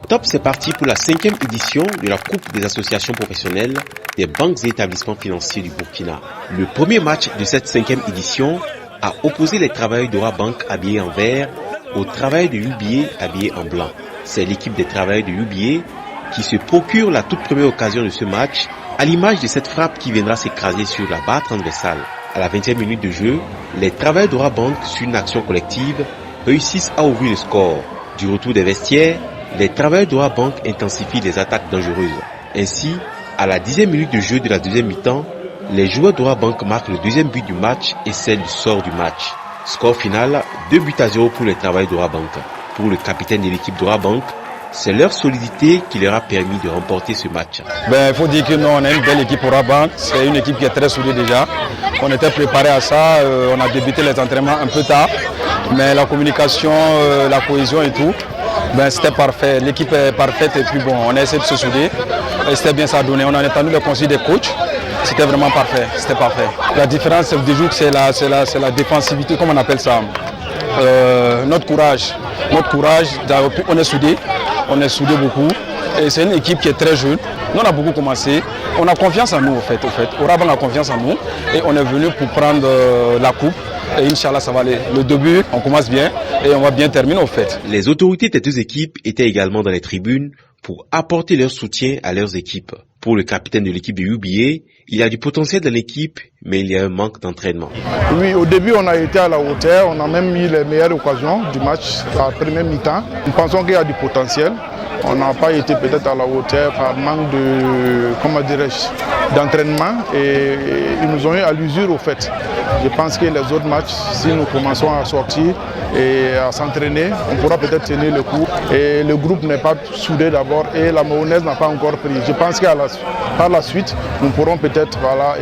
Top, c'est parti pour la 5e édition de la Coupe des associations professionnelles des banques et établissements financiers du Burkina. Le premier match de cette 5e édition a opposé les travailleurs d'Orabank habillés en vert aux travailleurs de UBA habillés en blanc. C'est l'équipe des travailleurs de UBA qui se procure la toute première occasion de ce match, à l'image de cette frappe qui viendra s'écraser sur la barre transversale. À la 20e minute de jeu, les travailleurs d'Orabank, sur une action collective, réussissent à ouvrir le score. Du retour des vestiaires, les travailleurs d'Orabank intensifient les attaques dangereuses. Ainsi, à la 10e minute de jeu de la deuxième mi-temps, les joueurs d'Orabank marquent le deuxième but du match et scellent le sort du match. Score final, 2-0 pour les travailleurs d'Orabank. Pour le capitaine de l'équipe d'Orabank, c'est leur solidité qui leur a permis de remporter ce match. Il faut dire que nous, on a une belle équipe Orabank. C'est une équipe qui est très soudée déjà. On était préparé à ça. On a débuté les entraînements un peu tard. Mais la communication, la cohésion et tout, c'était parfait. L'équipe est parfaite et puis bon, on a essayé de se souder. Et c'était bien ça donné. On a entendu le conseil des coachs. C'était vraiment parfait. C'était parfait. La différence des jours, c'est la défensivité, comme on appelle ça. Notre courage. On est soudés. On est soudés beaucoup. Et c'est une équipe qui est très jeune. Nous, on a beaucoup commencé. On a confiance en nous, au fait. Orabank a confiance en nous. Et on est venu pour prendre la coupe. Et Inch'Allah, ça va aller. Le début, on commence bien et on va bien terminer, au fait. Les autorités des deux équipes étaient également dans les tribunes pour apporter leur soutien à leurs équipes. Pour le capitaine de l'équipe de UBA, il y a du potentiel dans l'équipe, mais il y a un manque d'entraînement. Oui, au début, on a été à la hauteur. On a même mis les meilleures occasions du match à la première mi-temps. Nous pensons qu'il y a du potentiel. On n'a pas été peut-être à la hauteur par manque d'entraînement et ils nous ont eu à l'usure au fait. Je pense que les autres matchs, si nous commençons à sortir et à s'entraîner, on pourra peut-être tenir le coup. Et le groupe n'est pas soudé d'abord et la mayonnaise n'a pas encore pris. Je pense qu'à par la suite, nous pourrons peut-être avoir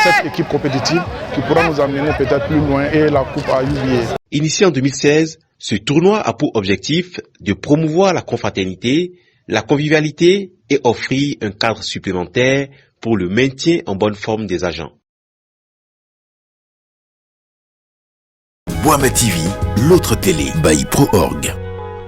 cette équipe compétitive qui pourra nous amener peut-être plus loin et la coupe à UBA. Initié en 2016, ce tournoi a pour objectif de promouvoir la confraternité, la convivialité et offrir un cadre supplémentaire pour le maintien en bonne forme des agents. Boama TV, l'autre télé by Pro Org.